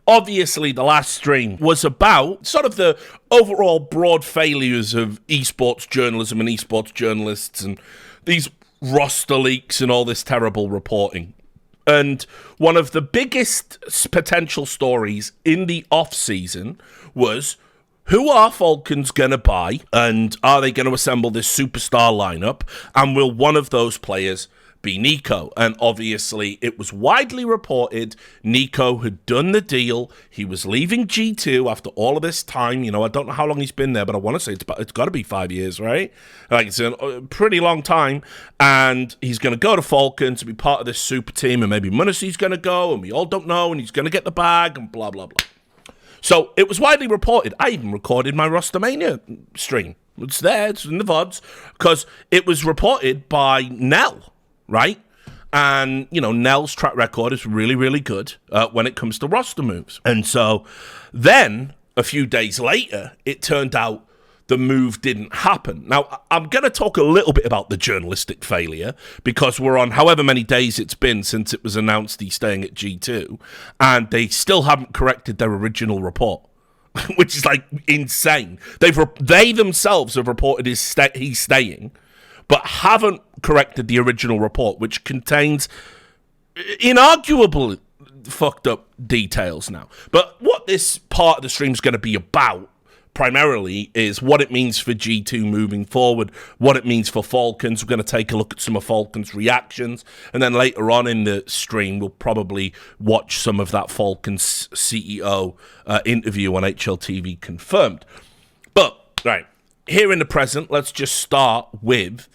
obviously the last stream was about sort of the overall broad failures of esports journalism and esports journalists and these roster leaks and all this terrible reporting. And one of the biggest potential stories in the off-season was, who are Falcons going to buy, and are they going to assemble this superstar lineup, and will one of those players be Niko? And obviously, it was widely reported Niko had done the deal. He was leaving G2 after all of this time. You know, I don't know how long he's been there, but I want to say it's got to be 5 years, right? Like, it's a pretty long time. And he's going to go to Falcons to be part of this super team, and maybe Munassi's going to go, and we all don't know, and he's going to get the bag, and blah, blah, blah. So it was widely reported. I even recorded my Rostermania stream. It's there, it's in the VODs, because it was reported by Nell, right? And, you know, Nell's track record is really, really good when it comes to roster moves. And so then, a few days later, it turned out the move didn't happen. Now, I'm going to talk a little bit about the journalistic failure, because we're on however many days it's been since it was announced he's staying at G2, and they still haven't corrected their original report, which is, like, insane. They themselves have reported he's staying, but haven't corrected the original report, which contains inarguable fucked up details now. But what this part of the stream is going to be about primarily is what it means for G2 moving forward, what it means for Falcons. We're going to take a look at some of Falcons' reactions, and then later on in the stream, we'll probably watch some of that Falcons CEO interview on HLTV Confirmed. But, right, here in the present, let's just start with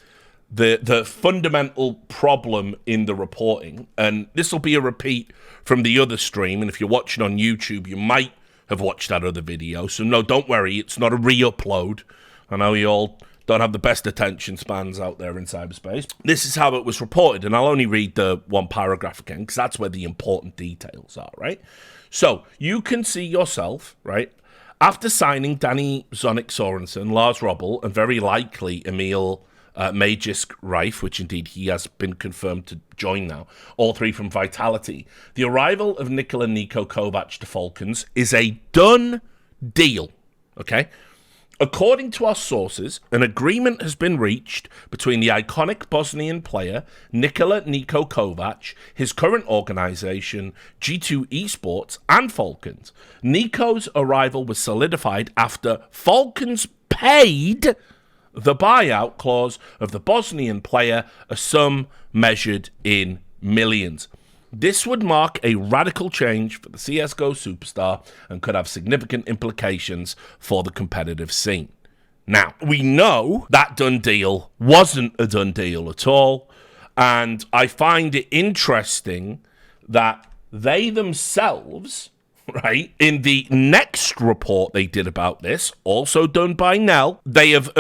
the fundamental problem in the reporting, and this will be a repeat from the other stream, and if you're watching on YouTube, you might have watched that other video, so no, don't worry, it's not a re-upload. I know you all don't have the best attention spans out there in cyberspace. This is how it was reported, and I'll only read the one paragraph again, because that's where the important details are, right? So, you can see yourself, right, after signing Danny Zonic Sorensen, Lars Robbel, and very likely Emil Magisk Reif, which indeed he has been confirmed to join now, all three from Vitality. The arrival of Nikola Niko Kovac to Falcons is a done deal, okay? According to our sources, an agreement has been reached between the iconic Bosnian player Nikola Niko Kovac, his current organization, G2 Esports, and Falcons. Niko's arrival was solidified after Falcons paid the buyout clause of the Bosnian player, a sum measured in millions. This would mark a radical change for the CSGO superstar and could have significant implications for the competitive scene. Now, we know that done deal wasn't a done deal at all, and I find it interesting that they themselves, right, in the next report they did about this, also done by Nell, they have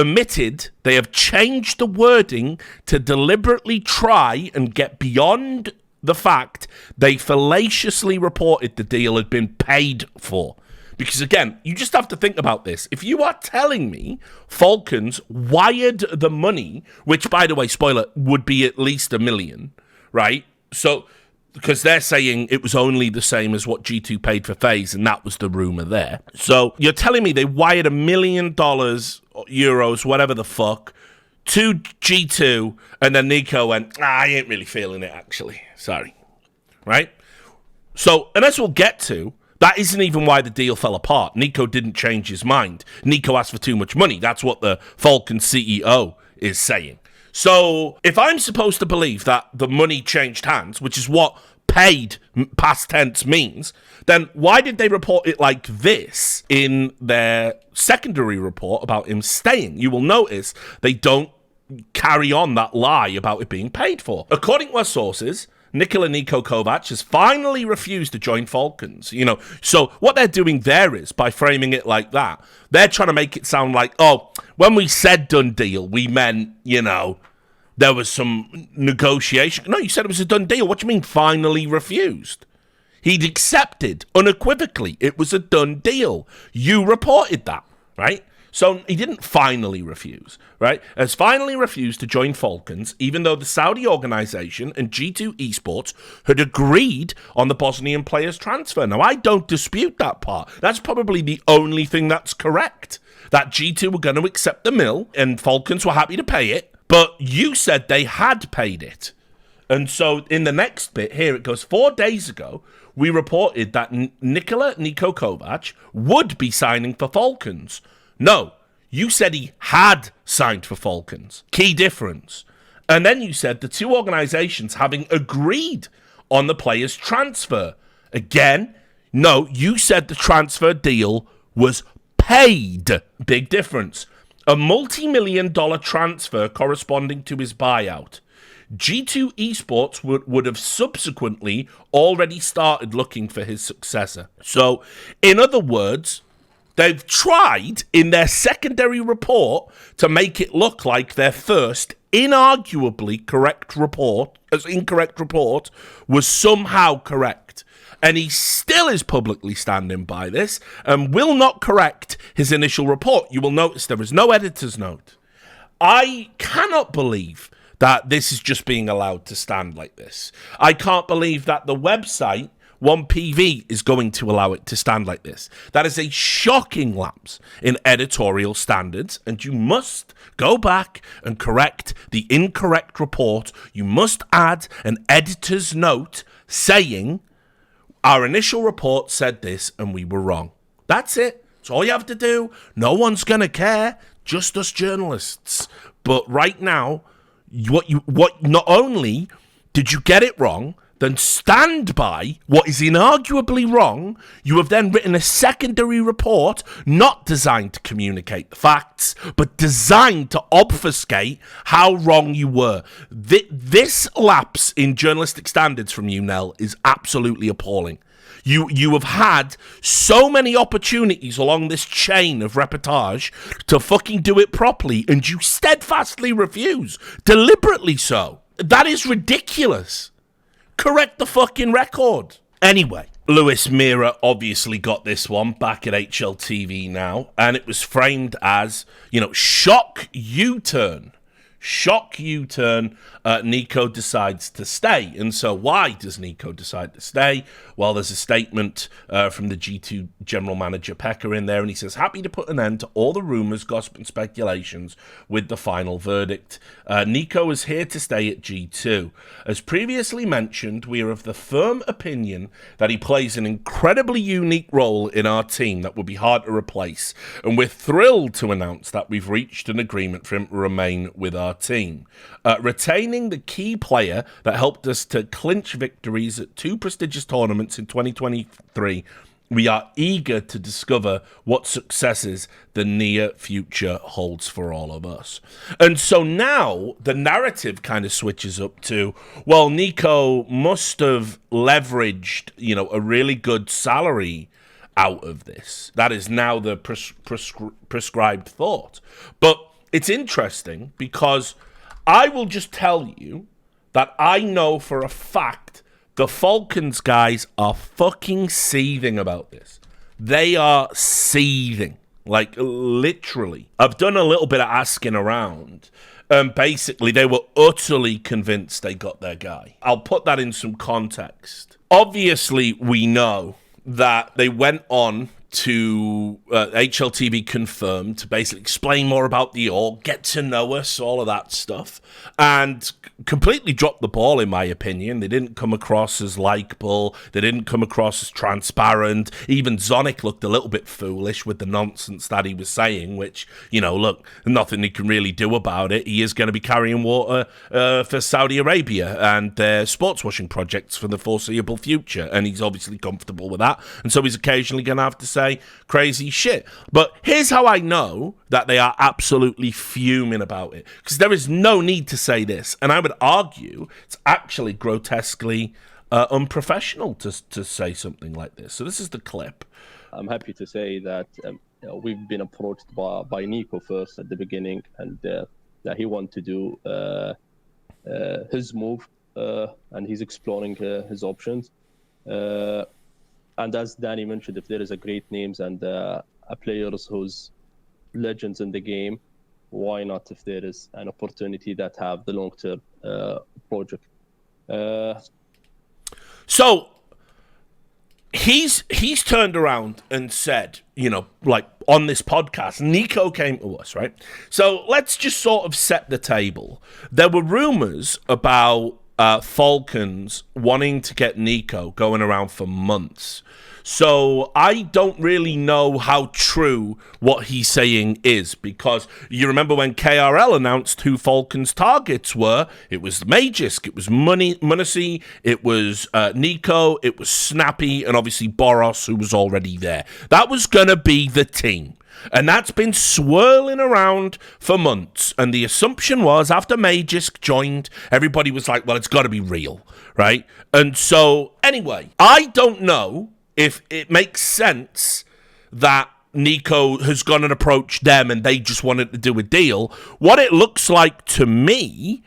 changed the wording to deliberately try and get beyond the fact they fallaciously reported the deal had been paid for. Because again, you just have to think about this. If you are telling me Falcons wired the money, which, by the way, spoiler, would be at least $1 million, right? So, because they're saying it was only the same as what G2 paid for FaZe, and that was the rumor there. So you're telling me they wired $1 million, euros, whatever the fuck, to G2, and then Niko went, I ain't really feeling it, actually. Sorry. Right? So, and as we'll get to, that isn't even why the deal fell apart. Niko didn't change his mind. Niko asked for too much money. That's what the Falcon CEO is saying. So, if I'm supposed to believe that the money changed hands, which is what paid past tense means, then why did they report it like this in their secondary report about him staying? You will notice they don't carry on that lie about it being paid for. According to our sources, Nikola Niko Kovac has finally refused to join Falcons. You know, so what they're doing there is, by framing it like that, they're trying to make it sound like, oh, when we said done deal, we meant, you know, there was some negotiation. No, you said it was a done deal. What do you mean finally refused? He'd accepted unequivocally. It was a done deal. You reported that, right? So he didn't finally refuse, right? Has finally refused to join Falcons, even though the Saudi organization and G2 Esports had agreed on the Bosnian player's transfer. Now, I don't dispute that part. That's probably the only thing that's correct. That G2 were going to accept the mill and Falcons were happy to pay it, but you said they had paid it. And so in the next bit here, it goes, 4 days ago, we reported that Niko Kovac would be signing for Falcons. No, you said he had signed for Falcons. Key difference. And then you said the two organizations having agreed on the player's transfer. Again, no, you said the transfer deal was paid. Big difference. A multi-million-dollar transfer corresponding to his buyout. G2 Esports would have subsequently already started looking for his successor. So, in other words, they've tried in their secondary report to make it look like their first inarguably incorrect report was somehow correct. And he still is publicly standing by this and will not correct his initial report. You will notice there is no editor's note. I cannot believe that this is just being allowed to stand like this. I can't believe that the website 1PV is going to allow it to stand like this. That is a shocking lapse in editorial standards, and you must go back and correct the incorrect report. You must add an editor's note saying, our initial report said this and we were wrong. That's it. That's all you have to do. No one's going to care, just us journalists. But right now, what not only did you get it wrong, then stand by what is inarguably wrong. You have then written a secondary report not designed to communicate the facts, but designed to obfuscate how wrong you were. This lapse in journalistic standards from you, Nell, is absolutely appalling. You have had so many opportunities along this chain of reportage to fucking do it properly, and you steadfastly refuse. Deliberately so. That is ridiculous. Correct the fucking record. Anyway, Lewis Mira obviously got this one back at HLTV now, and it was framed as, shock U-turn. Shock U-turn, Niko decides to stay. And so why does Niko decide to stay? Well, there's a statement from the G2 general manager, Pekka, in there, and he says, happy to put an end to all the rumours, gossip and speculations with the final verdict. Niko is here to stay at G2. As previously mentioned, we are of the firm opinion that he plays an incredibly unique role in our team that will be hard to replace. And we're thrilled to announce that we've reached an agreement for him to remain with our team. Retaining the key player that helped us to clinch victories at 2 prestigious tournaments in 2023, we are eager to discover what successes the near future holds for all of us. And so now the narrative kind of switches up to, well, Niko must have leveraged, a really good salary out of this. That is now the prescribed thought. But it's interesting because I will just tell you that I know for a fact the Falcons guys are fucking seething about this. They are seething, like literally. I've done a little bit of asking around, and basically they were utterly convinced they got their guy. I'll put that in some context. Obviously, we know that they went on to HLTV confirmed to basically explain more about the org, get to know us, all of that stuff, and completely dropped the ball, in my opinion. They didn't come across as likable. They didn't come across as transparent. Even Zonic looked a little bit foolish with the nonsense that he was saying, which, look, nothing he can really do about it. He is going to be carrying water for Saudi Arabia and their sports washing projects for the foreseeable future, and he's obviously comfortable with that, and so he's occasionally going to have to say crazy shit. But here's how I know that they are absolutely fuming about it, because there is no need to say this, and I would argue it's actually grotesquely unprofessional to say something like this. So this is the clip. I'm happy to say that we've been approached by Niko first at the beginning, and that he wanted to do his move, and he's exploring his options. And as Danny mentioned, if there is a great names and players who's legends in the game. Why not if there is an opportunity that have the long-term project? So he's turned around and said, like on this podcast, Niko came to us, right? So let's just sort of set the table. There were rumors about Falcons wanting to get Niko going around for months. So I don't really know how true what he's saying is, because you remember when KRL announced who Falcons' targets were, it was Magisk, it was Munacy, it was Niko, it was Snappy, and obviously Boros, who was already there. That was going to be the team. And that's been swirling around for months. And the assumption was, after Magisk joined, everybody was like, well, it's got to be real, right? And so, anyway, I don't know if it makes sense that Niko has gone and approached them and they just wanted to do a deal. What it looks like to me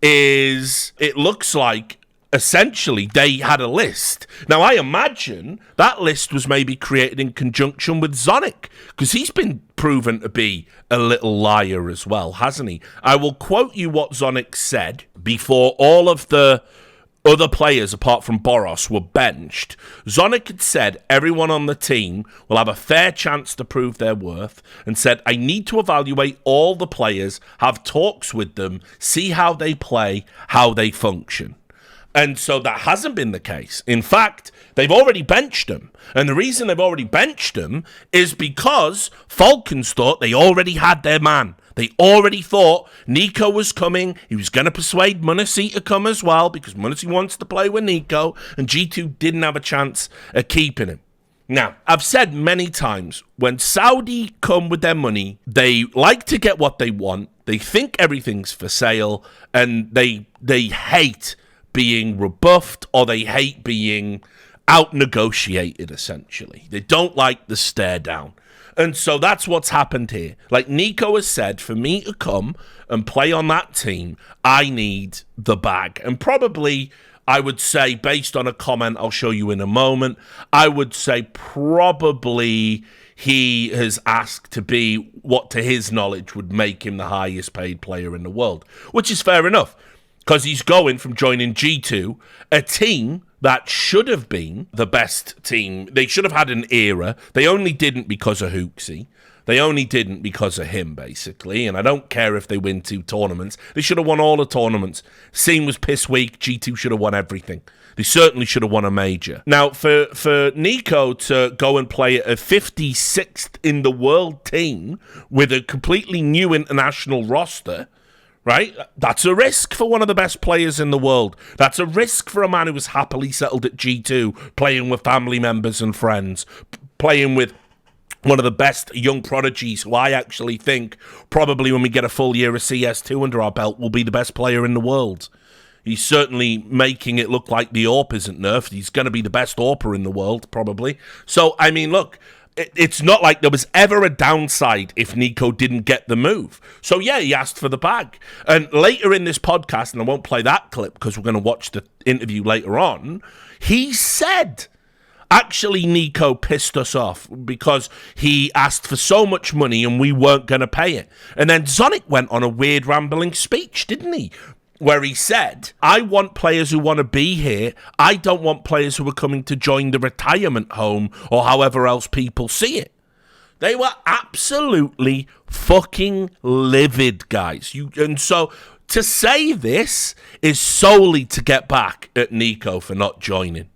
is it looks like essentially they had a list. Now, I imagine that list was maybe created in conjunction with Zonic, because he's been proven to be a little liar as well, hasn't he? I will quote you what Zonic said before all of the other players apart from Boros were benched. Zonic had said everyone on the team will have a fair chance to prove their worth, and said, I need to evaluate all the players, have talks with them, see how they play, how they function. And so that hasn't been the case. In fact, they've already benched him. And the reason they've already benched him is because Falcons thought they already had their man. They already thought Niko was coming. He was going to persuade Munacy to come as well, because Munacy wants to play with Niko, and G2 didn't have a chance of keeping him. Now, I've said many times, when Saudi come with their money, they like to get what they want. They think everything's for sale, and they hate being rebuffed, or they hate being out-negotiated, essentially. They don't like the stare down. And so that's what's happened here. Like Niko has said, for me to come and play on that team, I need the bag. And probably, I would say, based on a comment I'll show you in a moment, I would say probably he has asked to be what, to his knowledge, would make him the highest paid player in the world, which is fair enough, because he's going from joining G2, a team that should have been the best team. They should have had an era. They only didn't because of Hooksy. They only didn't because of him, basically. And I don't care if they win 2 tournaments. They should have won all the tournaments. Scene was piss weak. G2 should have won everything. They certainly should have won a major. Now, for Niko to go and play a 56th in the world team with a completely new international roster, right? That's a risk for one of the best players in the world. That's a risk for a man who was happily settled at G2, playing with family members and friends, playing with one of the best young prodigies, who I actually think, probably when we get a full year of CS2 under our belt, will be the best player in the world. He's certainly making it look like the AWP isn't nerfed. He's going to be the best AWPer in the world, probably. So, I mean, look, it's not like there was ever a downside if Niko didn't get the move. So, yeah, he asked for the bag. And later in this podcast, and I won't play that clip because we're going to watch the interview later on, he said, actually, Niko pissed us off because he asked for so much money and we weren't going to pay it. And then Zonic went on a weird rambling speech, didn't he? Where he said, I want players who want to be here. I don't want players who are coming to join the retirement home or however else people see it. They were absolutely fucking livid, guys. And so to say this is solely to get back at Niko for not joining.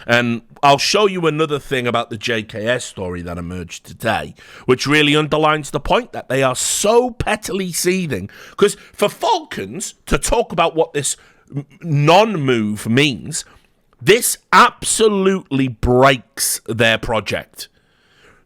And I'll show you another thing about the JKS story that emerged today, which really underlines the point that they are so pettily seething. Because for Falcons to talk about what this non-move means, this absolutely breaks their project.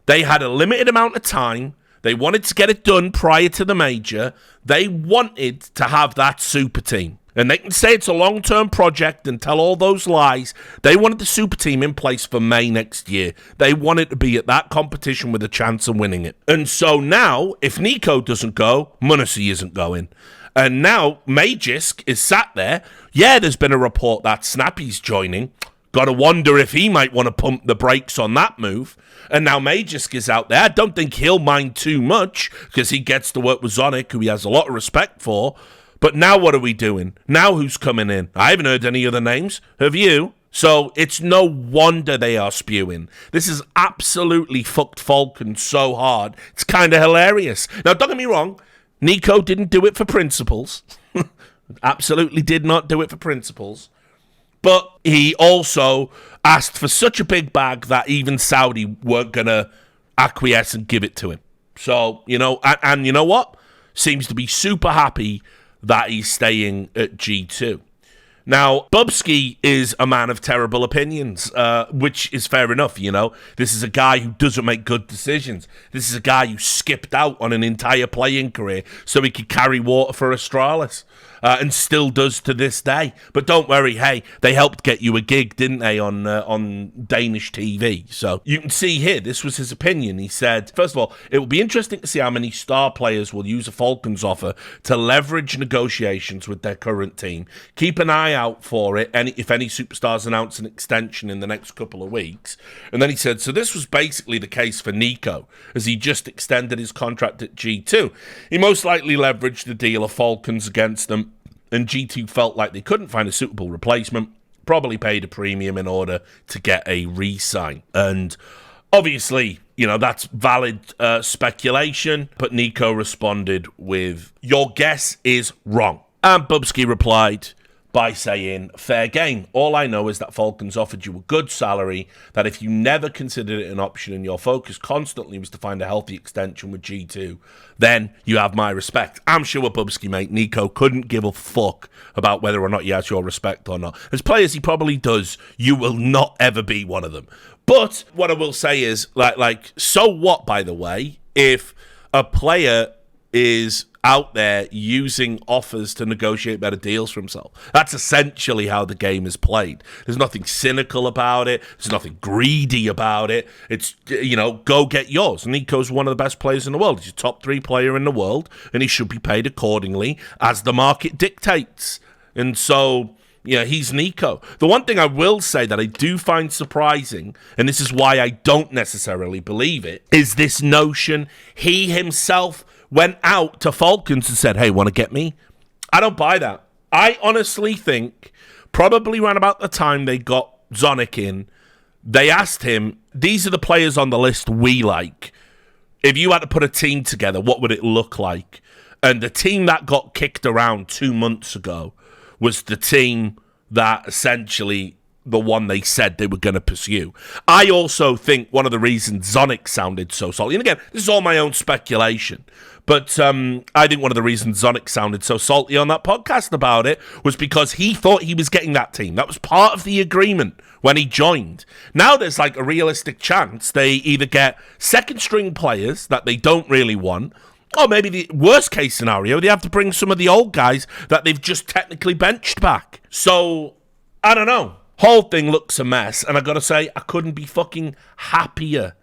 They had a limited amount of time. They wanted to get it done prior to the major. They wanted to have that super team. And they can say it's a long-term project and tell all those lies. They wanted the super team in place for May next year. They wanted to be at that competition with a chance of winning it. And so now, if Niko doesn't go, Munacy isn't going. And now Magisk is sat there. Yeah, there's been a report that Snappy's joining. Got to wonder if he might want to pump the brakes on that move. And now Magisk is out there. I don't think he'll mind too much because he gets to work with Zonic, who he has a lot of respect for. But now what are we doing? Now who's coming in? I haven't heard any other names. Have you? So it's no wonder they are spewing. This is absolutely fucked Falcons so hard. It's kind of hilarious. Now, don't get me wrong. Niko didn't do it for principles. Absolutely did not do it for principles. But he also asked for such a big bag that even Saudi weren't going to acquiesce and give it to him. So, you know, and you know what? Seems to be super happy that he's staying at G2. Now, Bubsky is a man of terrible opinions, which is fair enough, you know. This is a guy who doesn't make good decisions. This is a guy who skipped out on an entire playing career so he could carry water for Astralis. And still does to this day. But don't worry, hey, they helped get you a gig, didn't they, on Danish TV? So you can see here, this was his opinion. He said, first of all, it will be interesting to see how many star players will use a Falcons offer to leverage negotiations with their current team. Keep an eye out for it, if any superstars announce an extension in the next couple of weeks. And then he said, so this was basically the case for Niko, as he just extended his contract at G2. He most likely leveraged the deal of Falcons against them, and G2 felt like they couldn't find a suitable replacement, probably paid a premium in order to get a re-sign. And obviously, you know, that's valid speculation, but Niko responded with, your guess is wrong. And Bubsky replied by saying, fair game. All I know is that Falcons offered you a good salary, that if you never considered it an option and your focus constantly was to find a healthy extension with G2, then you have my respect. I'm sure Bubsky, mate, Niko couldn't give a fuck about whether or not he has your respect or not. As players, he probably does. You will not ever be one of them. But what I will say is, like, so what, by the way, if a player is out there using offers to negotiate better deals for himself? That's essentially how the game is played. There's nothing cynical about it. There's nothing greedy about it. It's, you know, go get yours. Niko's one of the best players in the world. He's a top 3 player in the world, and he should be paid accordingly as the market dictates. And so, yeah, he's Niko. The one thing I will say that I do find surprising, and this is why I don't necessarily believe it, is this notion he himself went out to Falcons and said, hey, want to get me? I don't buy that. I honestly think probably around about the time they got Zonic in, they asked him, these are the players on the list we like. If you had to put a team together, what would it look like? And the team that got kicked around 2 months ago was the team that essentially the one they said they were going to pursue. I also think one of the reasons Zonic sounded so salty, and again, this is all my own speculation, but I think one of the reasons Zonic sounded so salty on that podcast about it was because he thought he was getting that team. That was part of the agreement when he joined. Now there's like a realistic chance they either get second string players that they don't really want, or maybe the worst case scenario, they have to bring some of the old guys that they've just technically benched back. So, I don't know. Whole thing looks a mess, and I gotta say, I couldn't be fucking happier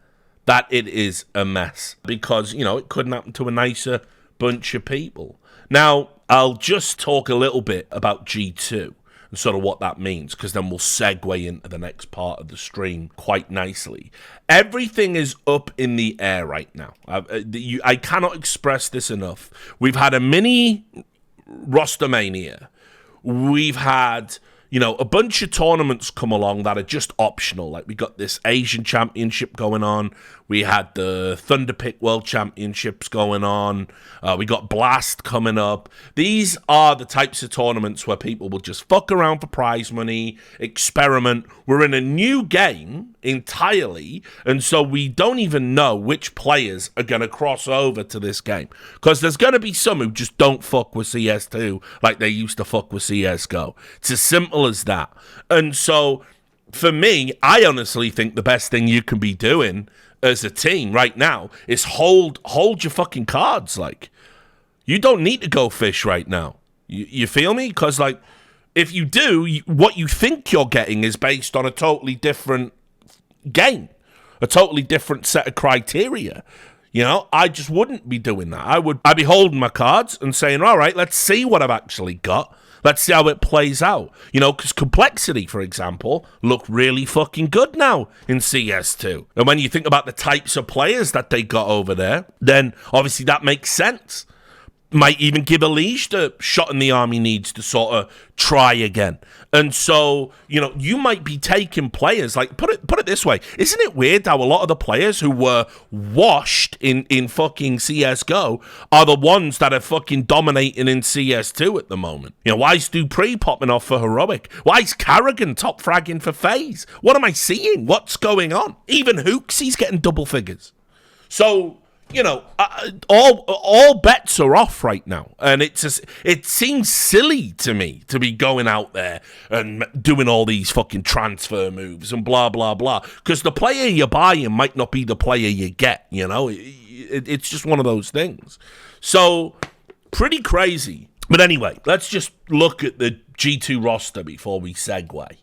that it is a mess, because, you know, it couldn't happen to a nicer bunch of people. Now, I'll just talk a little bit about G2 and sort of what that means, because then we'll segue into the next part of the stream quite nicely. Everything is up in the air right now. I cannot express this enough. We've had a mini Rostermania. We've had, you know, a bunch of tournaments come along that are just optional. Like, we got this Asian Championship going on. We had the Thunderpick World Championships going on. We got Blast coming up. These are the types of tournaments where people will just fuck around for prize money, experiment. We're in a new game entirely, and so we don't even know which players are going to cross over to this game. Because there's going to be some who just don't fuck with CS2 like they used to fuck with CSGO. It's as simple as that. And so, for me, I honestly think the best thing you can be doing as a team right now is hold your fucking cards. Like, you don't need to go fish right now. You feel me? Because, like, if you do, what you think you're getting is based on a totally different game, a totally different set of criteria. You know, I just wouldn't be doing that. I'd be holding my cards and saying, all right, let's see what I've actually got. Let's see how it plays out. You know, because Complexity, for example, look really fucking good now in CS2. And when you think about the types of players that they got over there, then obviously that makes sense. Might even give Elige the shot in the arm he needs to sort of try again. And so, you know, you might be taking players, like, put it this way. Isn't it weird how a lot of the players who were washed in fucking CSGO are the ones that are fucking dominating in CS2 at the moment? You know, why is Dupree popping off for Heroic? Why is Carrigan top fragging for FaZe? What am I seeing? What's going on? Even Hooksy's getting double figures. So, you know, all bets are off right now, and it seems silly to me to be going out there and doing all these fucking transfer moves and blah blah blah, because the player you're buying might not be the player you get. You know, it's just one of those things. So pretty crazy. But anyway, let's just look at the G2 roster before we segue.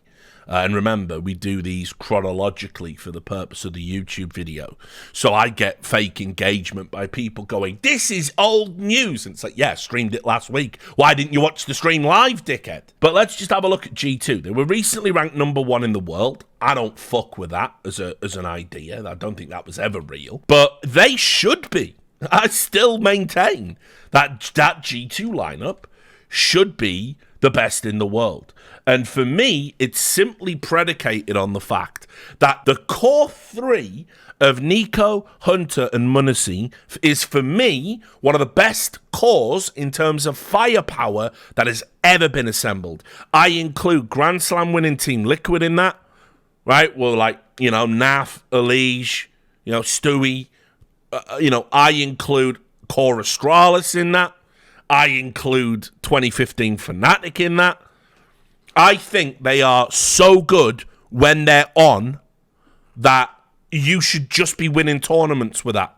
And remember, we do these chronologically for the purpose of the YouTube video. So I get fake engagement by people going, this is old news. And it's like, yeah, streamed it last week. Why didn't you watch the stream live, dickhead? But let's just have a look at G2. They were recently ranked #1 in the world. I don't fuck with that as an idea. I don't think that was ever real. But they should be. I still maintain that G2 lineup should be the best in the world. And for me, it's simply predicated on the fact that the core three of Niko, Hunter, and m0NESY is, for me, one of the best cores in terms of firepower that has ever been assembled. I include Grand Slam winning Team Liquid in that, right? Well, like, you know, Naf, Elige, you know, Stewie. You know, I include Core Astralis in that. I include 2015 Fnatic in that. I think they are so good when they're on that you should just be winning tournaments with that,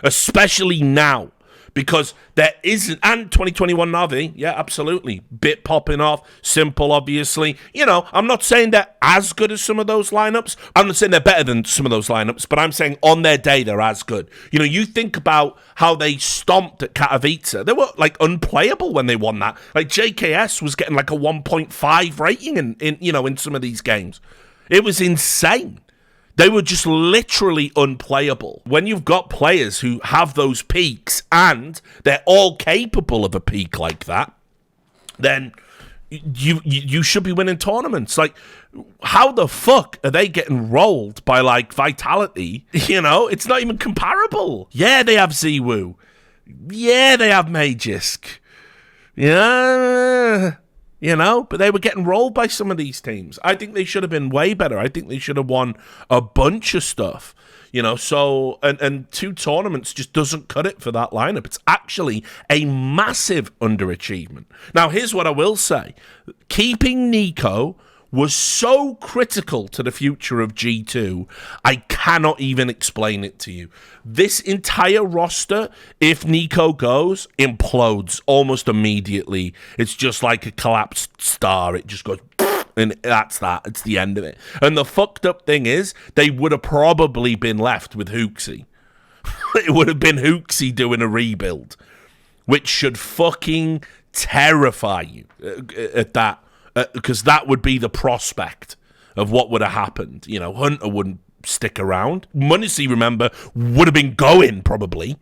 especially now, because there isn't. And 2021 Navi, yeah, absolutely. Bit popping off, Simple, obviously. You know, I'm not saying they're as good as some of those lineups. I'm not saying they're better than some of those lineups, but I'm saying on their day, they're as good. You know, you think about how they stomped at Katowice. They were, like, unplayable when they won that. Like, JKS was getting, like, a 1.5 rating in some of these games. It was insane. They were just literally unplayable. When you've got players who have those peaks and they're all capable of a peak like that, then you should be winning tournaments. Like, how the fuck are they getting rolled by, like, Vitality? You know, it's not even comparable. Yeah, they have Ziwu. Yeah, they have Magisk. Yeah. You know, but they were getting rolled by some of these teams. I think they should have been way better. I think they should have won a bunch of stuff. You know, so, and 2 tournaments just doesn't cut it for that lineup. It's actually a massive underachievement. Now, here's what I will say. Keeping Niko was so critical to the future of G2, I cannot even explain it to you. This entire roster, if Niko goes, implodes almost immediately. It's just like a collapsed star. It just goes, and that's that. It's the end of it. And the fucked up thing is, they would have probably been left with Hooksy. It would have been Hooksy doing a rebuild, which should fucking terrify you at that. Because that would be the prospect of what would have happened. You know, Hunter wouldn't stick around. m0NESY, remember, would have been going probably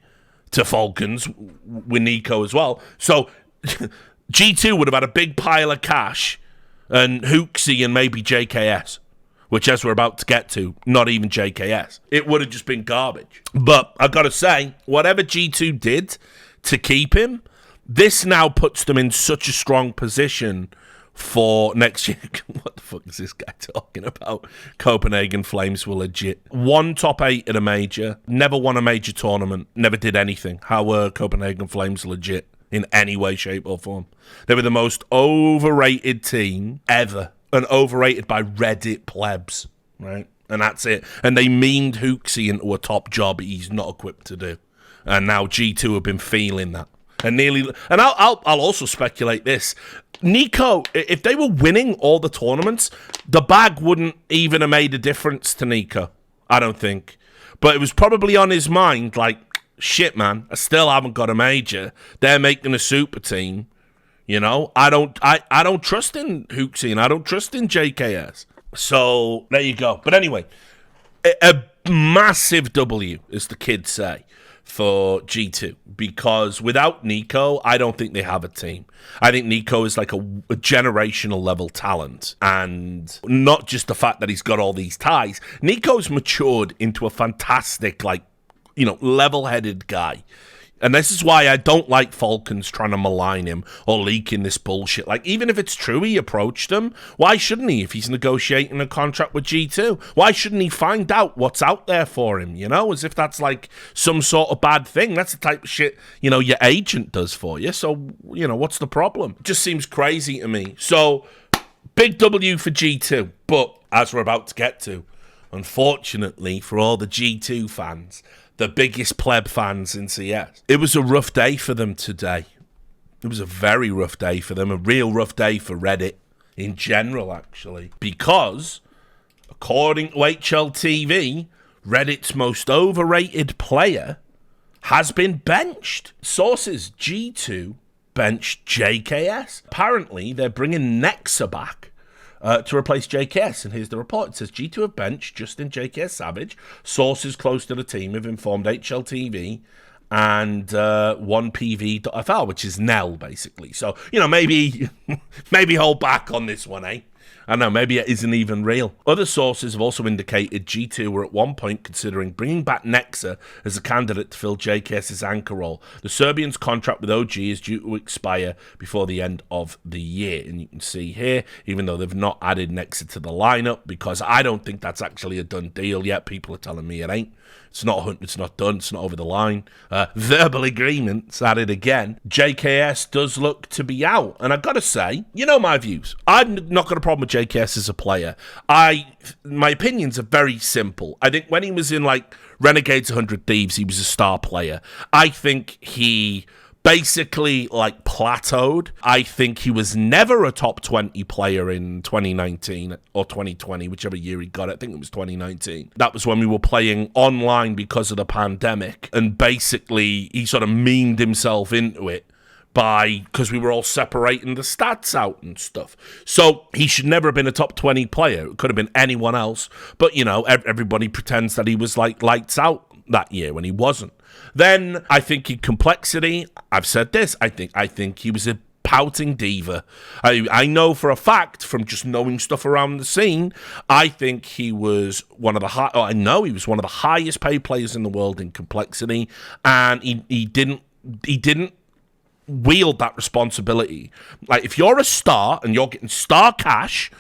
to Falcons with Niko as well. So G2 would have had a big pile of cash and Hooksy and maybe JKS, which, as we're about to get to, not even JKS. It would have just been garbage. But I got to say, whatever G2 did to keep him, this now puts them in such a strong position for next year. What the fuck is this guy talking about? Copenhagen Flames were legit. 1 top 8 at a major, never won a major tournament, never did anything. How were Copenhagen Flames legit in any way, shape, or form? They were the most overrated team ever, and overrated by Reddit plebs, right? And that's it. And they meaned Hooksy into a top job he's not equipped to do. And now G2 have been feeling that. And I'll also speculate this. Niko, if they were winning all the tournaments, the bag wouldn't even have made a difference to Niko, I don't think. But it was probably on his mind, like, shit, man, I still haven't got a major. They're making a super team. You know, I don't trust in Hooksy and I don't trust in JKS. So there you go. But anyway, a massive W, as the kids say, for G2, because without Niko, I don't think they have a team. I think Niko is like a generational level talent, and not just the fact that he's got all these ties. Niko's matured into a fantastic, like, you know, level-headed guy. And this is why I don't like Falcons trying to malign him or leaking this bullshit. Like, even if it's true he approached them, why shouldn't he if he's negotiating a contract with G2? Why shouldn't he find out what's out there for him, you know? As if that's, like, some sort of bad thing. That's the type of shit, you know, your agent does for you. So, you know, what's the problem? It just seems crazy to me. So, big W for G2. But, as we're about to get to, unfortunately for all the G2 fans, the biggest pleb fans in CS, it was a rough day for them today. It was a very rough day for them, a real rough day for Reddit in general, actually. Because, according to HLTV, Reddit's most overrated player has been benched. Sources, G2 benched JKS. Apparently, they're bringing Nexa back to replace JKS, and here's the report. It says G2 have benched Justin JKS Savage. Sources close to the team have informed HLTV and 1PV.fr, which is Nell, basically. So, you know, maybe hold back on this one, eh? I don't know, maybe it isn't even real. Other sources have also indicated G2 were at one point considering bringing back Nexa as a candidate to fill JKS's anchor role. The Serbian's contract with OG is due to expire before the end of the year. And you can see here, even though they've not added Nexa to the lineup, because I don't think that's actually a done deal yet. People are telling me it ain't. It's not done. It's not over the line. Verbal agreements added again. JKS does look to be out. And I've got to say, you know my views. I've not got a problem with JKS as a player. My opinions are very simple. I think when he was in, like, Renegades 100 Thieves, he was a star player. I think he basically, like, plateaued. I think he was never a top 20 player in 2019 or 2020, whichever year he got it. I think it was 2019. That was when we were playing online because of the pandemic, and basically he sort of memed himself into it because we were all separating the stats out and stuff. So he should never have been a top 20 player. It could have been anyone else, but, you know, everybody pretends that he was, like, lights out that year when he wasn't. Then I think in complexity, I've said this, I think he was a pouting diva. I know for a fact from just knowing stuff around the scene, I think he was one of the highest paid players in the world in complexity, and he didn't wield that responsibility. Like, if you're a star and you're getting star cash,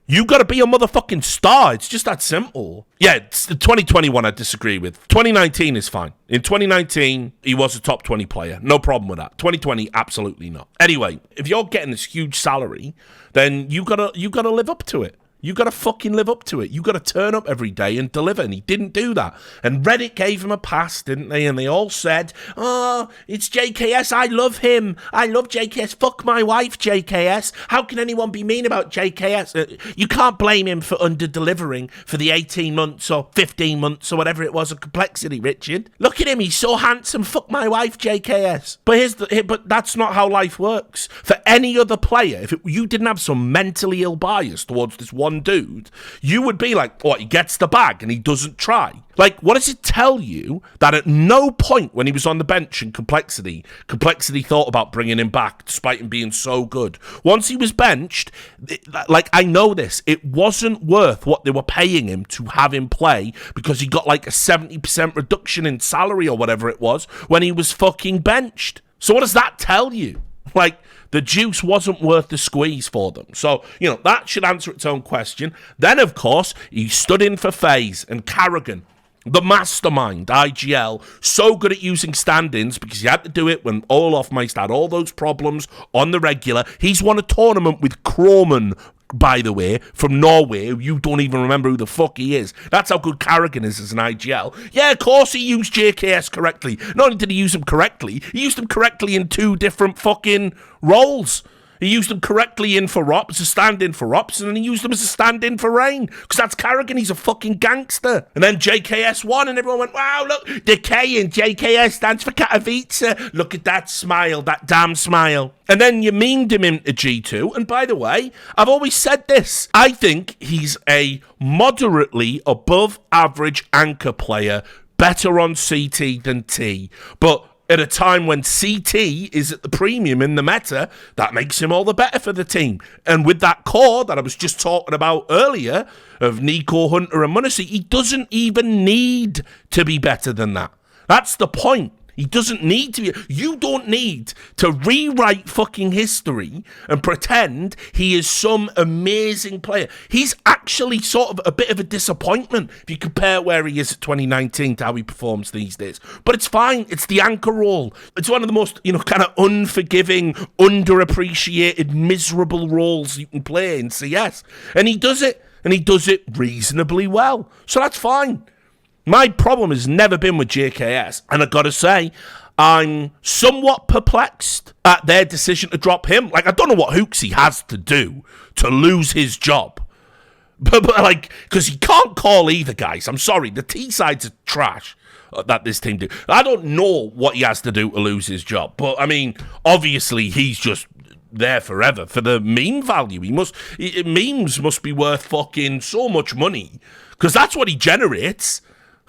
you got to be a motherfucking star. It's just that simple. Yeah, it's the 2021 I disagree with. 2019 is fine. In 2019, he was a top 20 player. No problem with that. 2020, absolutely not. Anyway, if you're getting this huge salary, then you gotta live up to it. You got to fucking live up to it. You got to turn up every day and deliver. And he didn't do that. And Reddit gave him a pass, didn't they? And they all said, oh, it's JKS. I love him. I love JKS. Fuck my wife, JKS. How can anyone be mean about JKS? You can't blame him for under-delivering for the 18 months or 15 months or whatever it was of complexity, Richard. Look at him. He's so handsome. Fuck my wife, JKS. But that's not how life works. For any other player, if you didn't have some mentally ill bias towards this one dude, you would be like, what, he gets the bag and he doesn't try? Like, what does it tell you that at no point when he was on the bench in Complexity thought about bringing him back despite him being so good? Once he was benched, like, I know this, it wasn't worth what they were paying him to have him play because he got like a 70% reduction in salary or whatever it was when he was fucking benched. So what does that tell you? Like, the juice wasn't worth the squeeze for them. So, you know, that should answer its own question. Then, of course, he stood in for FaZe and Carrigan, the mastermind, IGL, so good at using stand-ins because he had to do it when Olaf Meister had all those problems on the regular. He's won a tournament with Kroman, by the way, from Norway. You don't even remember who the fuck he is. That's how good Carrigan is as an IGL. Yeah, of course he used JKS correctly. Not only did he use him correctly, he used him correctly in two different fucking roles. He used him correctly in for Ops, as a stand-in for Ops, and then he used him as a stand-in for Rain, because that's Carrigan. He's a fucking gangster. And then JKS won, and everyone went, wow, look, the K in JKS stands for Katowice. Look at that smile, that damn smile. And then you memed him into G2, and by the way, I've always said this. I think he's a moderately above average anchor player, better on CT than T, but at a time when CT is at the premium in the meta, that makes him all the better for the team. And with that core that I was just talking about earlier of Niko, Hunter and Munacy, he doesn't even need to be better than that. That's the point. He doesn't need to be. You don't need to rewrite fucking history and pretend he is some amazing player. He's actually sort of a bit of a disappointment if you compare where he is at 2019 to how he performs these days. But it's fine. It's the anchor role. It's one of the most, kind of unforgiving, underappreciated, miserable roles you can play in CS. And he does it. And he does it reasonably well. So that's fine. My problem has never been with JKS, and I've got to say, I'm somewhat perplexed at their decision to drop him. Like, I don't know what Hooksy has to do to lose his job. But because he can't call either, guys. I'm sorry, the T-sides are trash that this team do. I don't know what he has to do to lose his job. But, I mean, obviously, he's just there forever for the meme value. Memes must be worth fucking so much money, because that's what he generates.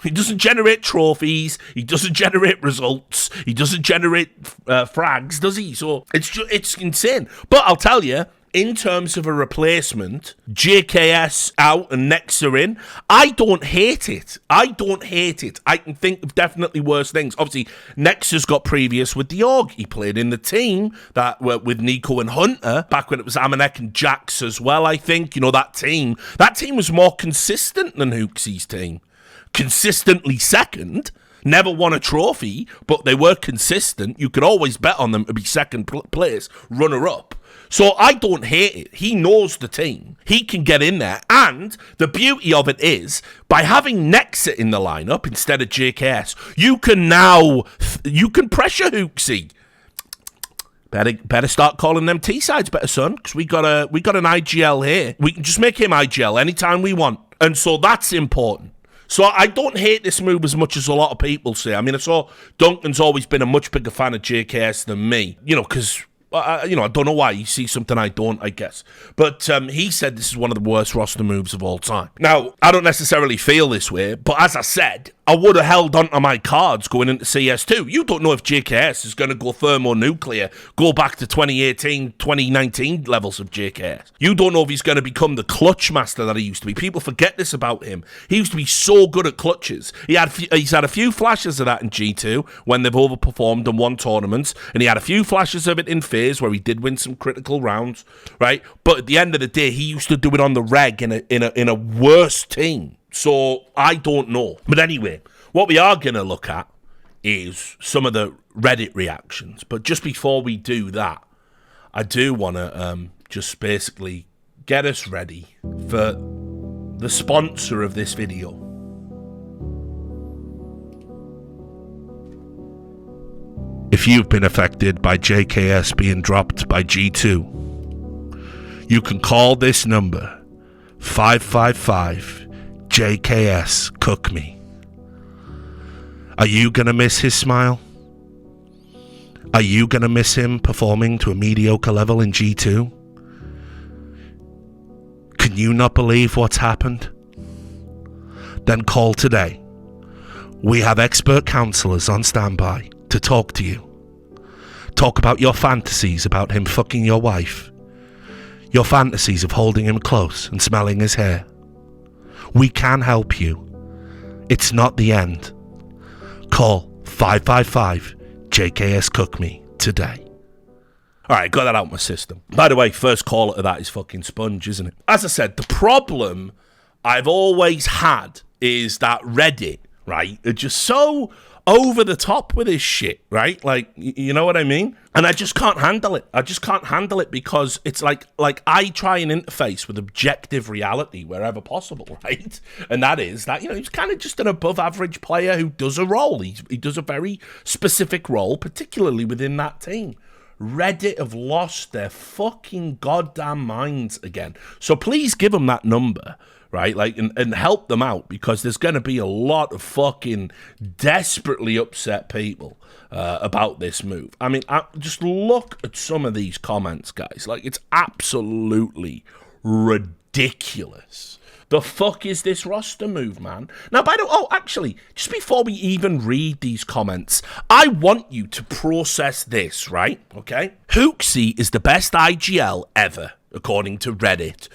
He doesn't generate trophies. He doesn't generate results. He doesn't generate frags, does he? So it's insane. But I'll tell you, in terms of a replacement, JKS out and Nexa in, I don't hate it. I can think of definitely worse things. Obviously, Nexa's got previous with the org. He played in the team that were with Niko and Hunter, back when it was Amanek and Jax as well, I think. That team was more consistent than Hooksy's team. Consistently second, never won a trophy, but they were consistent. You could always bet on them to be second place, runner-up. So I don't hate it. He knows the team. He can get in there. And the beauty of it is, by having Nexa in the lineup instead of JKS, you can pressure Hooksy. Better start calling them T-sides better, son, because we got an IGL here. We can just make him IGL anytime we want. And so that's important. So I don't hate this move as much as a lot of people say. I mean, I saw Duncan's always been a much bigger fan of JKS than me, because I don't know why. You see something I don't, I guess. But he said this is one of the worst roster moves of all time. Now, I don't necessarily feel this way, but as I said, I would have held onto my cards going into CS2. You don't know if JKS is going to go thermonuclear, go back to 2018, 2019 levels of JKS. You don't know if he's going to become the clutch master that he used to be. People forget this about him. He used to be so good at clutches. He's had a few flashes of that in G2 when they've overperformed and won tournaments, and he had a few flashes of it in FaZe where he did win some critical rounds, right? But at the end of the day, he used to do it on the reg in a worse team. So I don't know. But anyway, what we are going to look at is some of the Reddit reactions. But just before we do that, I do want to just basically get us ready for the sponsor of this video. If you've been affected by JKS being dropped by G2, you can call this number 555 JKS Cook Me. Are you gonna miss his smile? Are you gonna miss him performing to a mediocre level in G2? Can you not believe what's happened? Then call today. We have expert counselors on standby to talk to you. Talk about your fantasies about him fucking your wife. Your fantasies of holding him close and smelling his hair. We can help you. It's not the end. Call 555 JKS Cook Me today. Alright, got that out of my system. By the way, first caller to that is fucking Sponge, isn't it? As I said, the problem I've always had is that Reddit, right, are just so over the top with this shit, right? Like, you know what I mean? And I just can't handle it. I just can't handle it because it's like I try and interface with objective reality wherever possible, right? And that is that, he's kind of just an above average player who does a role. He does a very specific role, particularly within that team, Reddit have lost their fucking goddamn minds again. So please give them that number, right? Like, and help them out, because there's going to be a lot of fucking desperately upset people about this move. I mean, just look at some of these comments, guys. Like, it's absolutely ridiculous. The fuck is this roster move, man? Now, by the way, actually, just before we even read these comments, I want you to process this, right? Okay? Hooksy is the best IGL ever, according to Reddit.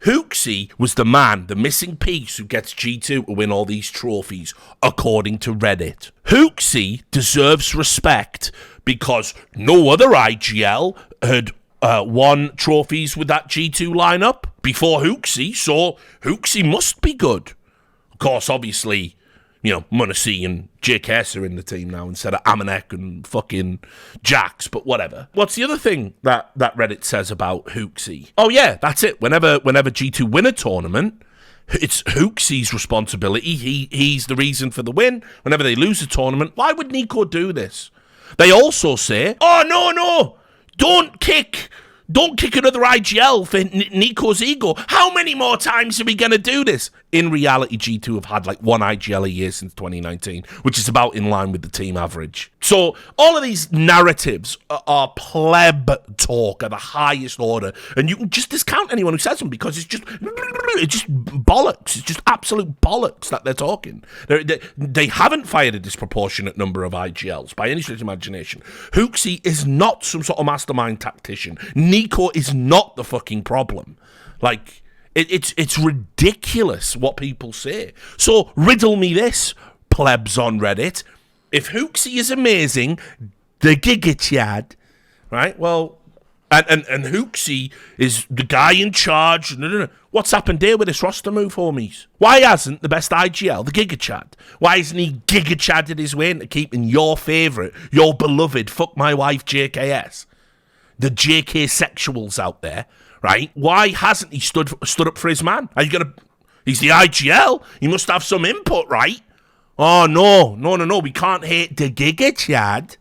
Hooksy was the man, the missing piece who gets G2 to win all these trophies, according to Reddit. Hooksy deserves respect because no other IGL had won trophies with that G2 lineup before Hooksy, so Hooksy must be good. Of course, obviously, you know, Muncie and JKS are in the team now instead of Amanek and fucking Jax, but whatever. What's the other thing that Reddit says about Hooksy? Oh yeah, that's it. Whenever G2 win a tournament, it's Hooksy's responsibility. He's the reason for the win. Whenever they lose a tournament, why would Niko do this? They also say, oh no, don't kick another IGL for Niko's ego. How many more times are we going to do this? In reality, G2 have had like one IGL a year since 2019, which is about in line with the team average. So all of these narratives are pleb talk at the highest order, and you can just discount anyone who says them because it's just bollocks. It's just absolute bollocks that they're talking. They haven't fired a disproportionate number of IGLs by any stretch of imagination. Hooksy is not some sort of mastermind tactician. Niko is not the fucking problem. Like, it's ridiculous what people say. So riddle me this, plebs on Reddit. If Hooksy is amazing, the Giga Chad, right? Well, and Hooksy is the guy in charge. No. What's happened here with this roster move, homies? Why hasn't the best IGL, the Giga Chad? Why isn't he Giga Chadded his way into keeping your favourite, your beloved, fuck my wife JKS? The JK sexuals out there, right? Why hasn't he stood up for his man? He's the IGL. He must have some input, right? Oh, no. We can't hate the Giga Chad.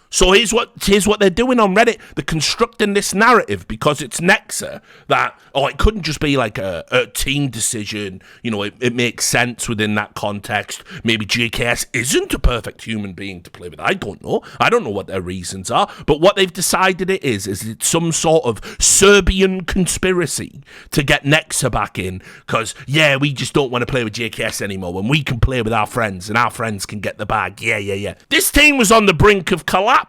So here's what they're doing on Reddit. They're constructing this narrative because it's Nexa that, it couldn't just be like a team decision. You know, it makes sense within that context. Maybe JKS isn't a perfect human being to play with. I don't know. I don't know what their reasons are. But what they've decided it is it's some sort of Serbian conspiracy to get Nexa back in. Because, we just don't want to play with JKS anymore when we can play with our friends and our friends can get the bag. Yeah. This team was on the brink of collapse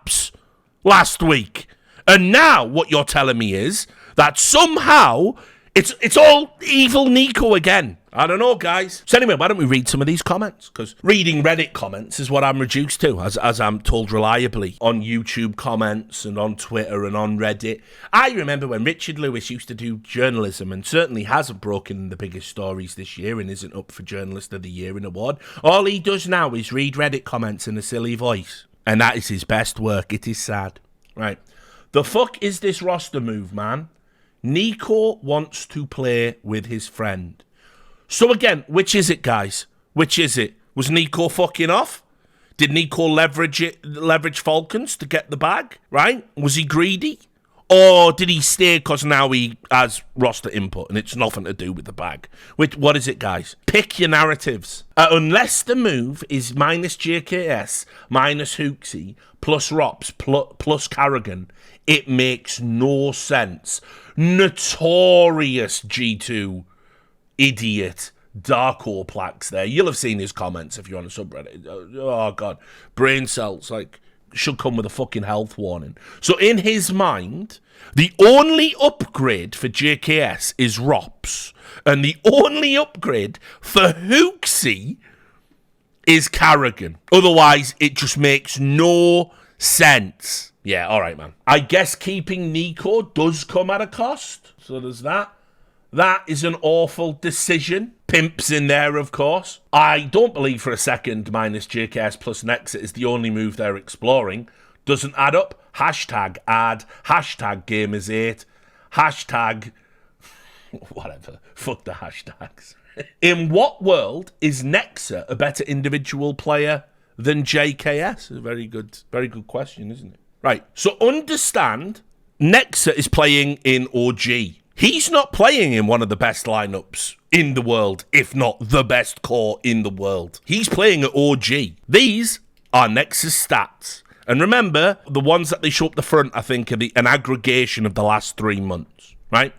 last week, and now what you're telling me is that somehow it's all evil Niko again. I don't know, guys. So anyway, why don't we read some of these comments? Because reading Reddit comments is what I'm reduced to, as I'm told reliably on YouTube comments and on Twitter and on Reddit. I remember when Richard Lewis used to do journalism and certainly hasn't broken the biggest stories this year and isn't up for Journalist of the Year in award. All he does now is read Reddit comments in a silly voice. And that is his best work. It is sad. Right. The fuck is this roster move, man? Niko wants to play with his friend. So again, which is it, guys? Which is it? Was Niko fucking off? Did Niko leverage Falcons to get the bag? Right? Was he greedy? Or did he stay because now he has roster input and it's nothing to do with the bag? What is it, guys? Pick your narratives. Unless the move is minus JKS, minus Hooksy, plus Rops, plus Carrigan, it makes no sense. Notorious G2 idiot Darko Plax there. You'll have seen his comments if you're on a subreddit. Oh, God. Brain cells, should come with a fucking health warning. So in his mind, the only upgrade for JKS is Rops, and the only upgrade for Hooksy is Carrigan. Otherwise, it just makes no sense. Yeah, all right, man. I guess keeping Niko does come at a cost. So there's that. That is an awful decision. Pimps in there, of course. I don't believe for a second minus JKS plus Nexa is the only move they're exploring. Doesn't add up. Hashtag ad. Hashtag game is 8. Hashtag whatever. Fuck the hashtags. In what world is Nexa a better individual player than JKS? A very good question, isn't it? Right, so understand, Nexa is playing in OG. He's not playing in one of the best lineups in the world, if not the best core in the world. He's playing at OG. These are Nexa's stats. And remember, the ones that they show up the front, I think, are an aggregation of the last 3 months, right?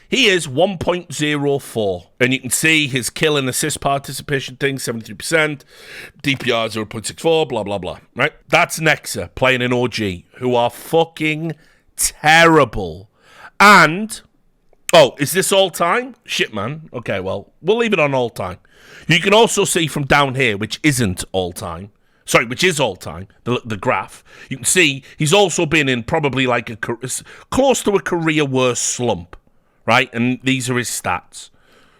He is 1.04. And you can see his kill and assist participation thing, 73%, DPR 0.64, blah, blah, blah, right? That's Nexa playing in OG, who are fucking terrible. And... oh, is this all time? Shit, man. Okay, well, we'll leave it on all time. You can also see from down here, which isn't all time. Sorry, which is all time, the graph. You can see he's also been in probably like a close to a career worst slump, right? And these are his stats.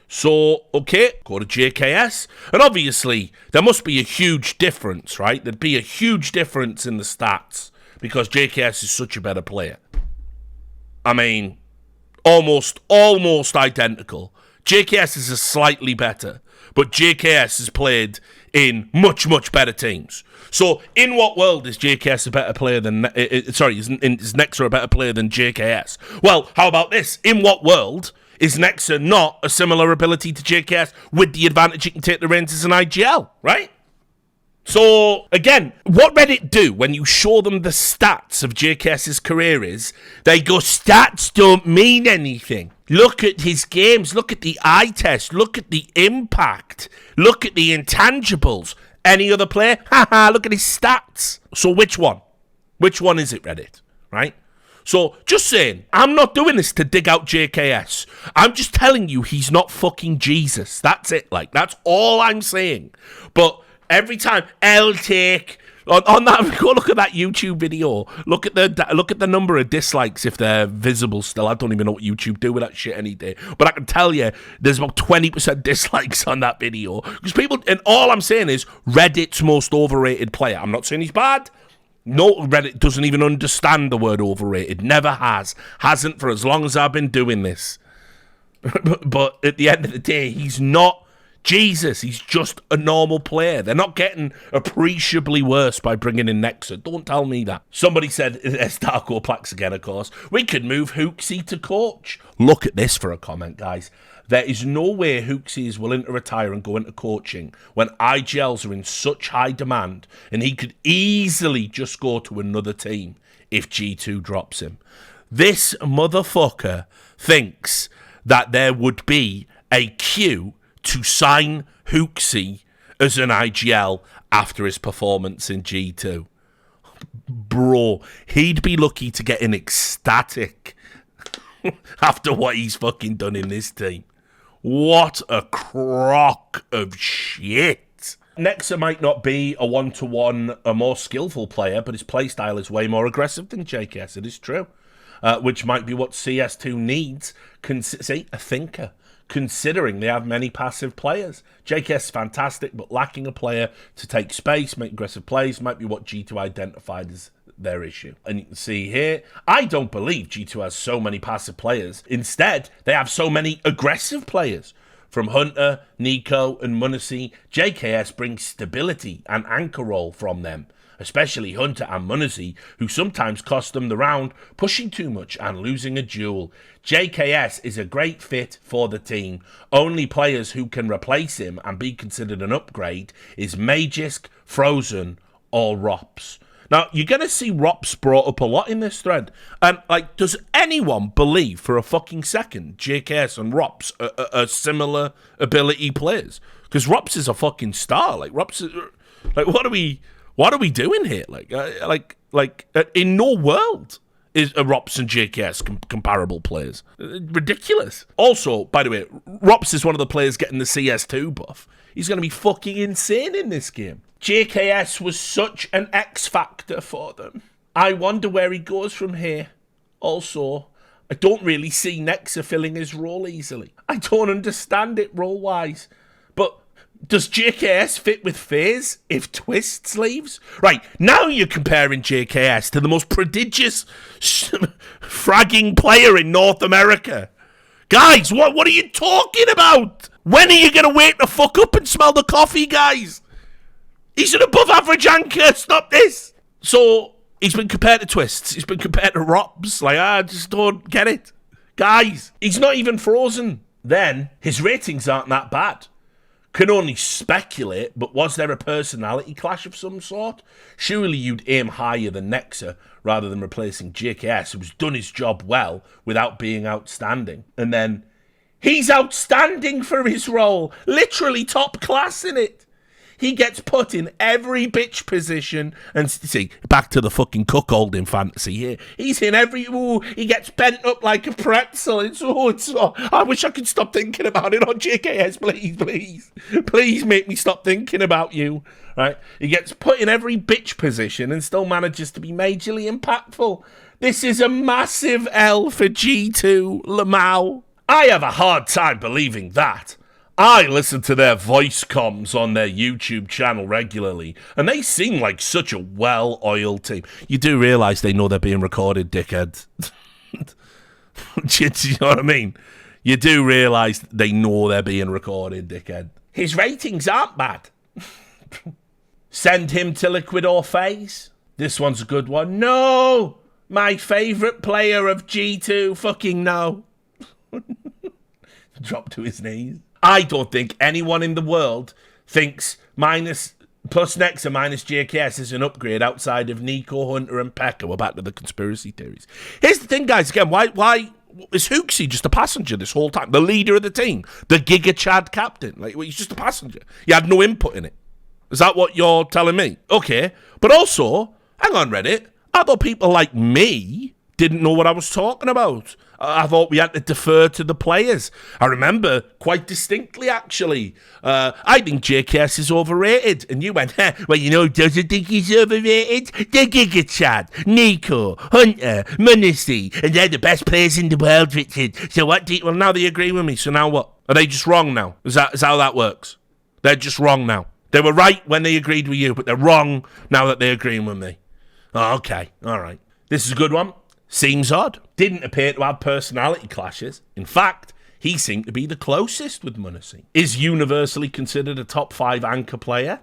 So, okay, go to JKS. And obviously, there must be a huge difference, right? There'd be a huge difference in the stats because JKS is such a better player. I mean... almost identical. JKS is a slightly better, but JKS has played in much, much better teams. So, in what world is JKS a better player than... is Nexa a better player than JKS? Well, how about this? In what world is Nexa not a similar ability to JKS with the advantage he can take the reins as an IGL, right? So, again, what Reddit do when you show them the stats of JKS's career is, they go, stats don't mean anything. Look at his games, look at the eye test, look at the impact, look at the intangibles. Any other player? Haha, look at his stats. So which one? Which one is it, Reddit? Right? So, just saying, I'm not doing this to dig out JKS. I'm just telling you he's not fucking Jesus. That's it, like, that's all I'm saying. But... every time, I'll take on that. Go look at that YouTube video. Look at the number of dislikes if they're visible still. I don't even know what YouTube do with that shit any day. But I can tell you, there's about 20% dislikes on that video because people. And all I'm saying is Reddit's most overrated player. I'm not saying he's bad. No, Reddit doesn't even understand the word overrated. Never has. Hasn't for as long as I've been doing this. But at the end of the day, he's not Jesus, he's just a normal player. They're not getting appreciably worse by bringing in Nexa. Don't tell me that. Somebody said, it's Darko Plax again, of course, we could move Hooksy to coach. Look at this for a comment, guys. There is no way Hooksy is willing to retire and go into coaching when IGLs are in such high demand, and he could easily just go to another team if G2 drops him. This motherfucker thinks that there would be a queue to sign Hooksy as an IGL after his performance in G2. Bro, he'd be lucky to get an ecstatic after what he's fucking done in this team. What a crock of shit. Nexa might not be a one-to-one, a more skillful player, but his playstyle is way more aggressive than JKS. It is true. Which might be what CS2 needs. See, a thinker. Considering they have many passive players. JKS is fantastic, but lacking a player to take space, make aggressive plays, might be what G2 identified as their issue. And you can see here, I don't believe G2 has so many passive players. Instead, they have so many aggressive players. From Hunter, Niko, and Munisi, JKS brings stability and anchor role from them. Especially Hunter and Munisi, who sometimes cost them the round, pushing too much and losing a duel. JKS is a great fit for the team. Only players who can replace him and be considered an upgrade is Magisk, Frozen, or Rops. Now, you're going to see Rops brought up a lot in this thread. And, like, does anyone believe for a fucking second JKS and Rops are similar ability players? Because Rops is a fucking star. Like, Rops is... like, what are we doing here? Like, in no world is Rops and JKS comparable players. Ridiculous. Also, by the way, Rops is one of the players getting the CS2 buff. He's going to be fucking insane in this game. JKS was such an X factor for them. I wonder where he goes from here. Also, I don't really see Nexa filling his role easily. I don't understand it role-wise. But does JKS fit with FaZe if Twists leaves? Right, now you're comparing JKS to the most prodigious fragging player in North America. Guys, what are you talking about? When are you going to wake the fuck up and smell the coffee, guys? He's an above average anchor. Stop this. So, He's been compared to Twists. He's been compared to Robs. Like, I just don't get it. Guys, he's not even frozen. Then, his ratings aren't that bad. Can only speculate, but was there a personality clash of some sort? Surely you'd aim higher than Nexa rather than replacing JKS, who's done his job well without being outstanding. And then, he's outstanding for his role. Literally top class in it. He gets put in every bitch position. And see, back to the fucking cuckolding fantasy here. He's in every... Ooh, he gets bent up like a pretzel. I wish I could stop thinking about it on JKS. Please. Please make me stop thinking about you. Right? He gets put in every bitch position and still manages to be majorly impactful. This is a massive L for G2, Lamau. I have a hard time believing that. I listen to their voice comms on their YouTube channel regularly, and they seem like such a well-oiled team. You do realise they know they're being recorded, dickhead. Do you know what I mean? You do realise they know they're being recorded, dickhead. His ratings aren't bad. Send him to Liquid or FaZe. This one's a good one. No! My favourite player of G2, fucking no. Drop to his knees. I don't think anyone in the world thinks plus Nexa minus JKS is an upgrade outside of Niko, Hunter, and Pekka. We're back to the conspiracy theories. Here's the thing, guys. Again, why is Hooksy just a passenger this whole time? The leader of the team, the Giga Chad captain. Like, he's just a passenger. He had no input in it. Is that what you're telling me? Okay, but also, hang on, Reddit. I thought people like me didn't know what I was talking about. I thought we had to defer to the players. I remember quite distinctly, actually. I think JKS is overrated. And you went, well, you know who doesn't think he's overrated? The Giga Chad, Niko, Hunter, Munisi. And they're the best players in the world, Richard. So what do you... Well, now they agree with me. So now what? Are they just wrong now? Is how that works? They're just wrong now. They were right when they agreed with you, but they're wrong now that they're agreeing with me. Oh, okay. All right. This is a good one. Seems odd. Didn't appear to have personality clashes. In fact, he seemed to be the closest with Munisi. Is universally considered a top 5 anchor player.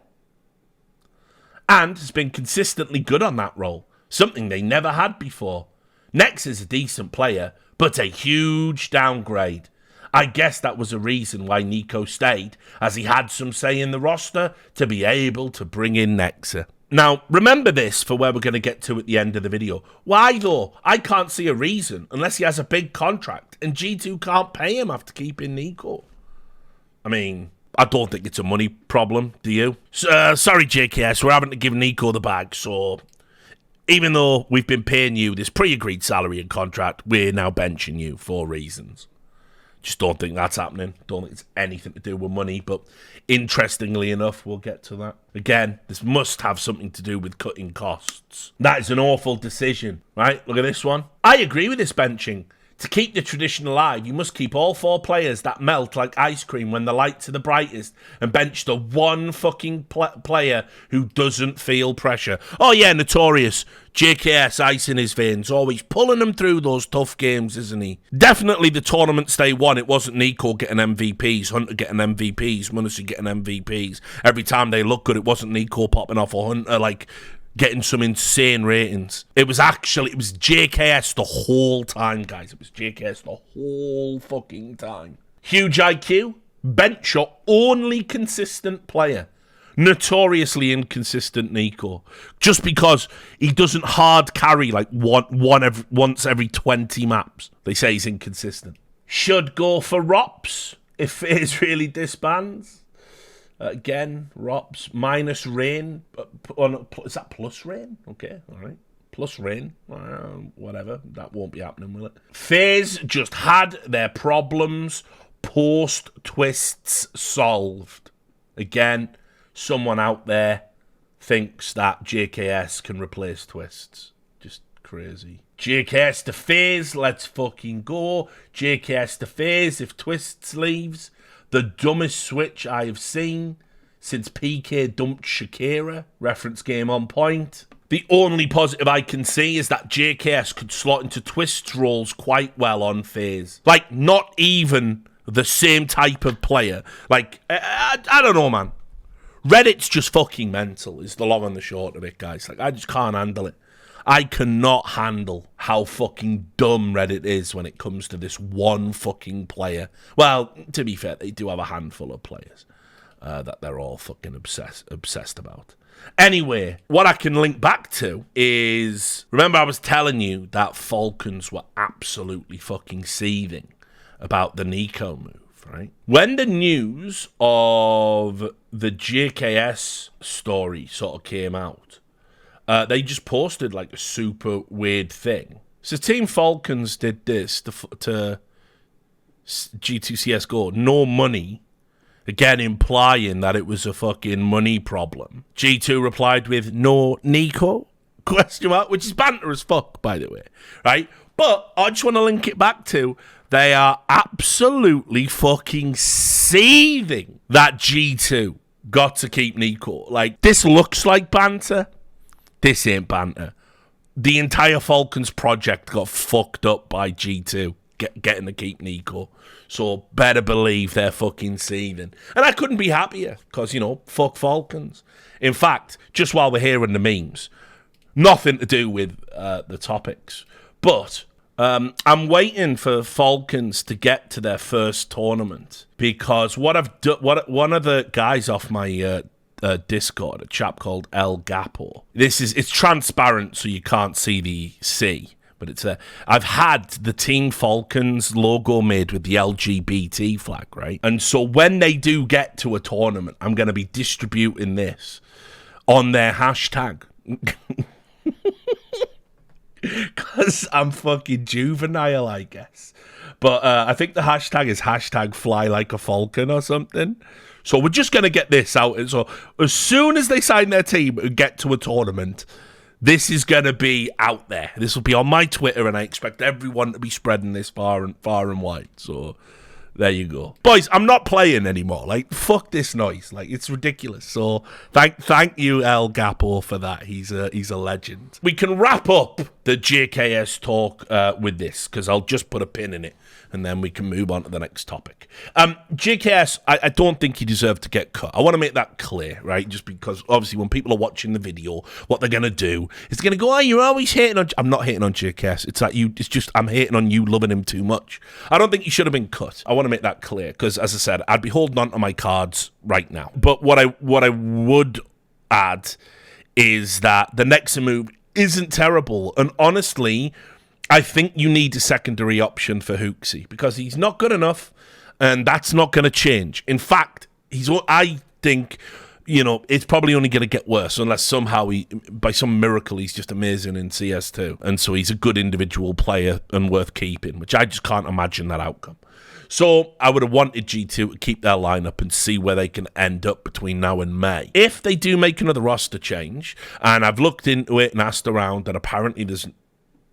And has been consistently good on that role. Something they never had before. Nexa is a decent player, but a huge downgrade. I guess that was a reason why Niko stayed, as he had some say in the roster to be able to bring in Nexa. Now, remember this for where we're going to get to at the end of the video. Why, though? I can't see a reason, unless he has a big contract, and G2 can't pay him after keeping Niko. I mean, I don't think it's a money problem, do you? Sorry, JKS, we're having to give Niko the bag, so... Even though we've been paying you this pre-agreed salary and contract, we're now benching you for reasons. Just don't think that's happening. Don't think it's anything to do with money, but interestingly enough, we'll get to that. Again, this must have something to do with cutting costs. That is an awful decision, right? Look at this one. I agree with this benching. To keep the tradition alive, you must keep all 4 players that melt like ice cream when the lights are the brightest and bench the one fucking player who doesn't feel pressure. Oh yeah, notorious. JKS, ice in his veins, always pulling them through those tough games, isn't he? Definitely the tournaments they won, it wasn't Niko getting MVPs, Hunter getting MVPs, Munisi getting MVPs. Every time they look good, it wasn't Niko popping off or Hunter, like... getting some insane ratings. It was JKS the whole time, guys. It was JKS the whole fucking time. Huge IQ, bench your only consistent player. Notoriously inconsistent Niko. Just because he doesn't hard carry like once every 20 maps. They say he's inconsistent. Should go for Rops if FaZe really disbands. Again, Rops minus rain. Is that plus rain? Okay, all right. Plus rain. Whatever. That won't be happening, will it? FaZe just had their problems post-Twists solved. Again, someone out there thinks that JKS can replace Twists. Just crazy. JKS to FaZe, let's fucking go. JKS to FaZe if Twists leaves. The dumbest switch I have seen since PK dumped Shakira. Reference game on point. The only positive I can see is that JKS could slot into Twist's roles quite well on FaZe. Like, not even the same type of player. Like, I don't know, man. Reddit's just fucking mental, is the long and the short of it, guys. Like, I just can't handle it. I cannot handle how fucking dumb Reddit is when it comes to this one fucking player. Well, to be fair, they do have a handful of players that they're all fucking obsessed about. Anyway, what I can link back to is, remember I was telling you that Falcons were absolutely fucking seething about the Niko move, right? When the news of the JKS story sort of came out, they just posted like a super weird thing. So Team Falcons did this to G2 CSGO, no money, again implying that it was a fucking money problem. G2 replied with no Niko, question mark, which is banter as fuck, by the way, right? But I just want to link it back to, they are absolutely fucking seething that G2 got to keep Niko. Like, this looks like banter. This ain't banter. The entire Falcons project got fucked up by G2 getting to keep Niko. So better believe they're fucking seething. And I couldn't be happier because, you know, fuck Falcons. In fact, just while we're hearing the memes, nothing to do with the topics. But I'm waiting for Falcons to get to their first tournament because one of the guys off my Discord, a chap called El Gapo. It's transparent, so you can't see the C, but it's I've had the Team Falcons logo made with the LGBT flag, right? And so when they do get to a tournament, I'm going to be distributing this on their hashtag. Because I'm fucking juvenile, I guess. But I think the hashtag is hashtag fly like a falcon or something. So we're just going to get this out. And so as soon as they sign their team and get to a tournament, this is going to be out there. This will be on my Twitter, and I expect everyone to be spreading this far and wide. So there you go. Boys, I'm not playing anymore. Like, fuck this noise. Like, it's ridiculous. So thank you, El Gapo, for that. He's a legend. We can wrap up the JKS talk with this, because I'll just put a pin in it, and then we can move on to the next topic. JKS, I don't think he deserved to get cut. I want to make that clear, right? Just because, obviously, when people are watching the video, what they're going to do is going to go, oh, you're always hating on... I'm not hating on JKS. It's like it's just, I'm hating on you loving him too much. I don't think he should have been cut. I want to make that clear, because, as I said, I'd be holding on to my cards right now. But what I would add is that the Nexa move isn't terrible, and honestly, I think you need a secondary option for Hooksy because he's not good enough, and that's not going to change. In fact, I think, you know, it's probably only going to get worse unless somehow by some miracle, he's just amazing in CS2, and so he's a good individual player and worth keeping, which I just can't imagine that outcome. So I would have wanted G2 to keep their lineup and see where they can end up between now and May. If they do make another roster change, and I've looked into it and asked around, and apparently there's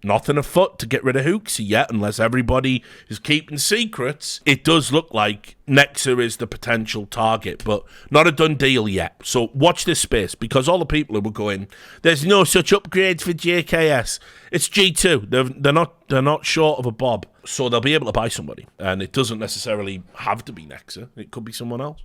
nothing afoot to get rid of Hooksy yet, unless everybody is keeping secrets. It does look like Nexa is the potential target, but not a done deal yet. So watch this space, because all the people who were going, there's no such upgrades for JKS. It's G2. They're not short of a bob, so they'll be able to buy somebody, and it doesn't necessarily have to be Nexa. It could be someone else.